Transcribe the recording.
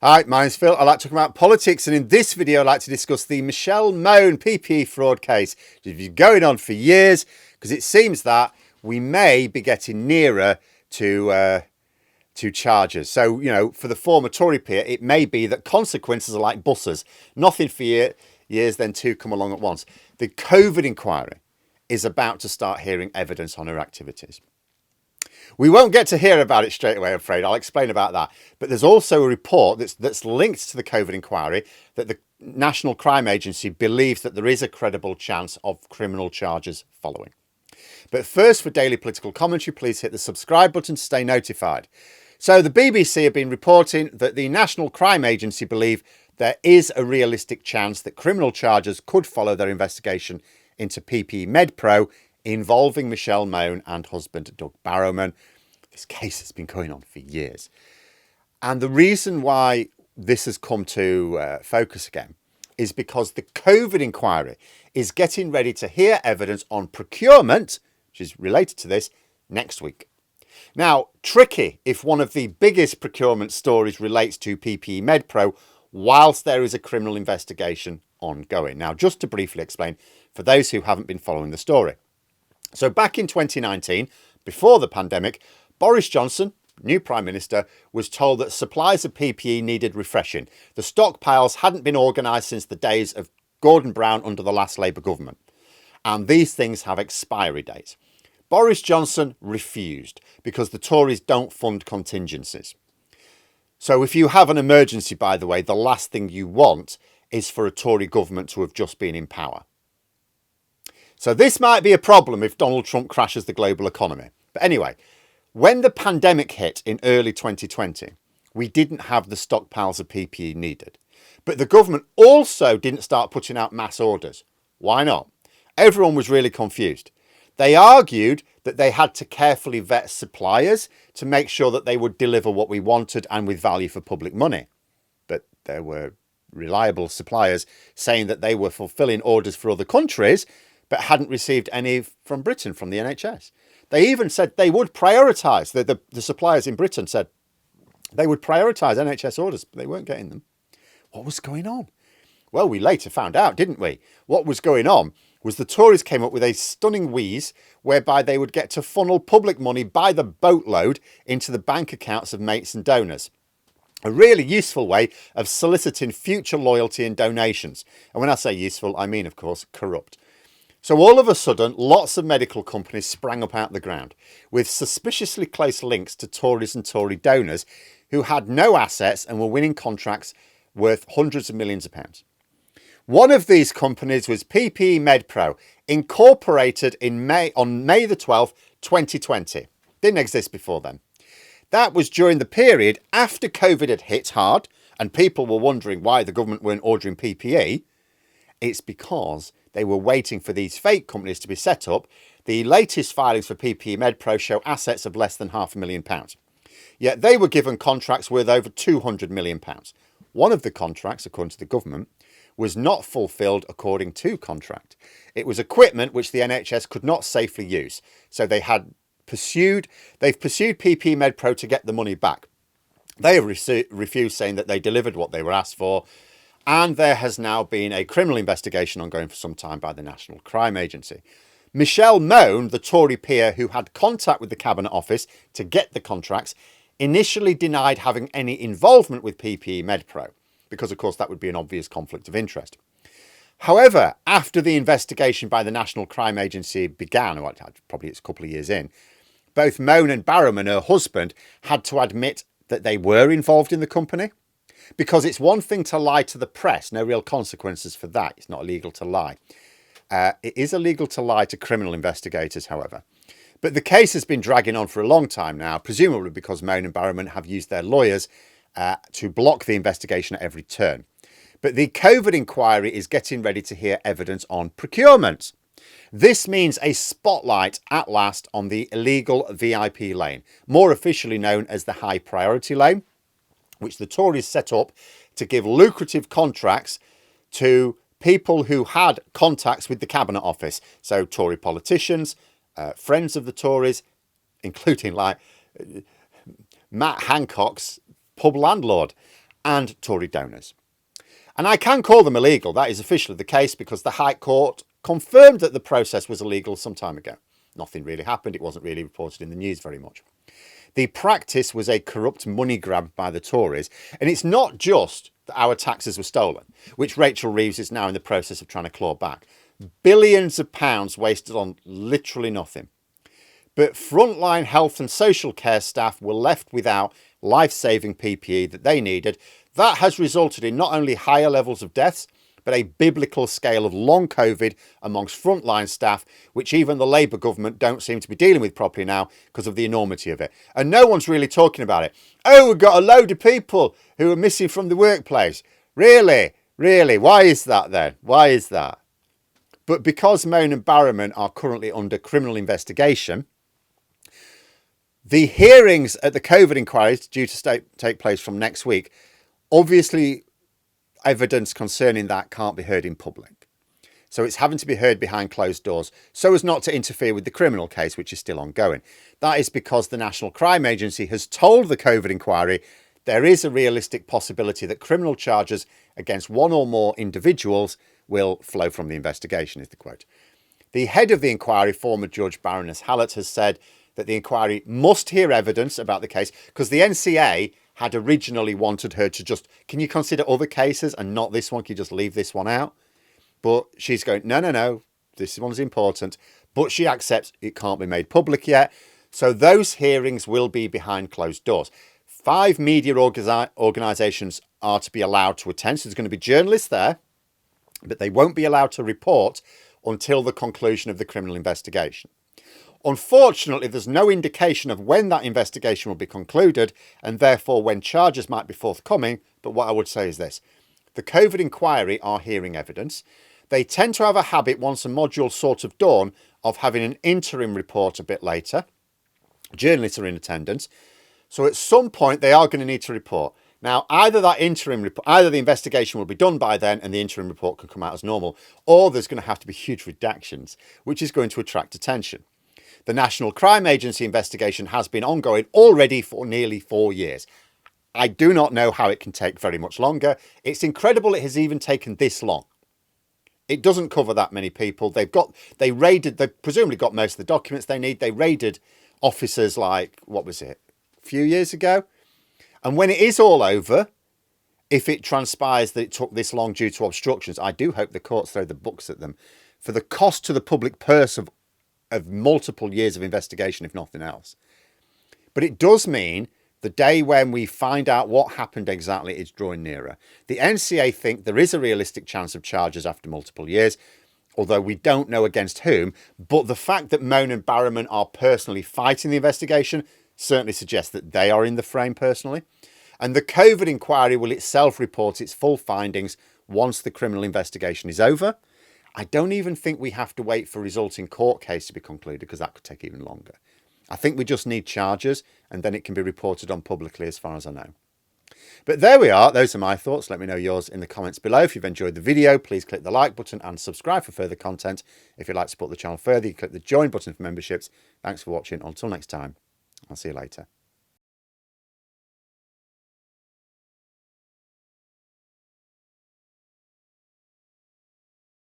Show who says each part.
Speaker 1: Hi, my name's Phil. I like to talk about politics, and in this video, I'd like to discuss the Michelle Mone PPE fraud case, which has been going on for years, because it seems that we may be getting nearer to charges. So, for the former Tory peer, it may be that consequences are like buses. Nothing for years, then two come along at once. The COVID inquiry is about to start hearing evidence on her activities. We won't get to hear about it straight away, I'm afraid. I'll explain about that. But there's also a report that's linked to the COVID inquiry that the National Crime Agency believes that there is a credible chance of criminal charges following. But first, for daily political commentary, please hit the subscribe button to stay notified. So the BBC have been reporting that the National Crime Agency believe there is a realistic chance that criminal charges could follow their investigation into PPE Medpro involving Michelle Mone and husband Doug Barrowman. This case has been going on for years. And the reason why this has come to focus again is because the COVID inquiry is getting ready to hear evidence on procurement, which is related to this, next week. Now, tricky if one of the biggest procurement stories relates to PPE Medpro whilst there is a criminal investigation ongoing. Now, just to briefly explain for those who haven't been following the story. So back in 2019, before the pandemic, Boris Johnson, new Prime Minister, was told that supplies of PPE needed refreshing. The stockpiles hadn't been organised since the days of Gordon Brown under the last Labour government. And these things have expiry dates. Boris Johnson refused because the Tories don't fund contingencies. So if you have an emergency, by the way, the last thing you want is for a Tory government to have just been in power. So this might be a problem if Donald Trump crashes the global economy. But anyway, when the pandemic hit in early 2020, we didn't have the stockpiles of PPE needed. But the government also didn't start putting out mass orders. Why not? Everyone was really confused. They argued that they had to carefully vet suppliers to make sure that they would deliver what we wanted and with value for public money. But there were reliable suppliers saying that they were fulfilling orders for other countries, but hadn't received any from Britain, from the NHS. They even said they would prioritise, the suppliers in Britain said they would prioritise NHS orders, but they weren't getting them. What was going on? Well, we later found out, didn't we? What was going on was the Tories came up with a stunning wheeze whereby they would get to funnel public money by the boatload into the bank accounts of mates and donors. A really useful way of soliciting future loyalty and donations. And when I say useful, I mean, of course, corrupt. So all of a sudden, lots of medical companies sprang up out of the ground with suspiciously close links to Tories and Tory donors who had no assets and were winning contracts worth hundreds of millions of pounds. One of these companies was PPE Medpro, incorporated on May the 12th, 2020. Didn't exist before then. That was during the period after COVID had hit hard and people were wondering why the government weren't ordering PPE. It's because they were waiting for these fake companies to be set up. The latest filings for PPE Medpro show assets of less than £500,000. Yet they were given contracts worth over £200 million. One of the contracts, according to the government, was not fulfilled according to contract. It was equipment which the NHS could not safely use. So they've pursued PPE Medpro to get the money back. They have refused, saying that they delivered what they were asked for. And there has now been a criminal investigation ongoing for some time by the National Crime Agency. Michelle Mone, the Tory peer who had contact with the Cabinet Office to get the contracts, initially denied having any involvement with PPE Medpro, because of course that would be an obvious conflict of interest. However, after the investigation by the National Crime Agency began, or probably it's a couple of years in, both Mone and Barrowman, her husband, had to admit that they were involved in the company. Because it's one thing to lie to the press, no real consequences for that. It's not illegal to lie. It is illegal to lie to criminal investigators, however. But the case has been dragging on for a long time now, presumably because Mone and Barrowman have used their lawyers to block the investigation at every turn. But the COVID inquiry is getting ready to hear evidence on procurement. This means a spotlight at last on the illegal VIP lane, more officially known as the high priority lane, which the Tories set up to give lucrative contracts to people who had contacts with the Cabinet Office. So Tory politicians, friends of the Tories, including like Matt Hancock's pub landlord. and Tory donors. And I can call them illegal. That is officially the case because the High Court confirmed that the process was illegal some time ago. Nothing really happened. It wasn't really reported in the news very much. The practice was a corrupt money grab by the Tories. And it's not just that our taxes were stolen, which Rachel Reeves is now in the process of trying to claw back. Billions of pounds wasted on literally nothing. But frontline health and social care staff were left without life-saving PPE that they needed. That has resulted in not only higher levels of deaths, but a biblical scale of long COVID amongst frontline staff, which even the Labour government don't seem to be dealing with properly now because of the enormity of it. And no one's really talking about it. Oh, we've got a load of people who are missing from the workplace. Really? Really? Why is that then? Why is that? But because Mone and Barrowman are currently under criminal investigation, the hearings at the COVID inquiries due to take place from next week, obviously evidence concerning that can't be heard in public. So it's having to be heard behind closed doors so as not to interfere with the criminal case, which is still ongoing. That is because the National Crime Agency has told the COVID inquiry there is a realistic possibility that criminal charges against one or more individuals will flow from the investigation, is the quote. The head of the inquiry, former Judge Baroness Hallett, has said that the inquiry must hear evidence about the case because the NCA had originally wanted her to just, can you consider other cases and not this one? Can you just leave this one out? But she's going, no, this one's important. But she accepts it can't be made public yet. So those hearings will be behind closed doors. 5 media organisations are to be allowed to attend. So there's going to be journalists there, but they won't be allowed to report until the conclusion of the criminal investigation. Unfortunately, there's no indication of when that investigation will be concluded and therefore when charges might be forthcoming. But what I would say is this. The COVID inquiry are hearing evidence. They tend to have a habit, once a module's sort of done, of having an interim report a bit later. Journalists are in attendance. So at some point, they are going to need to report. Now, either the investigation will be done by then and the interim report can come out as normal, or there's going to have to be huge redactions, which is going to attract attention. The National Crime Agency investigation has been ongoing already for nearly 4 years. I do not know how it can take very much longer. It's incredible it has even taken this long. It doesn't cover that many people. They presumably got most of the documents they need. They raided officers like, what was it, a few years ago? And when it is all over, if it transpires that it took this long due to obstructions, I do hope the courts throw the books at them for the cost to the public purse of multiple years of investigation, if nothing else. But it does mean the day when we find out what happened exactly is drawing nearer. The NCA think there is a realistic chance of charges after multiple years, although we don't know against whom. But the fact that Mone and Barrowman are personally fighting the investigation certainly suggests that they are in the frame personally. And the COVID inquiry will itself report its full findings once the criminal investigation is over. I don't even think we have to wait for results in court case to be concluded because that could take even longer. I think we just need charges and then it can be reported on publicly as far as I know. But there we are. Those are my thoughts. Let me know yours in the comments below. If you've enjoyed the video, please click the like button and subscribe for further content. If you'd like to support the channel further, you click the join button for memberships. Thanks for watching. Until next time, I'll see you later.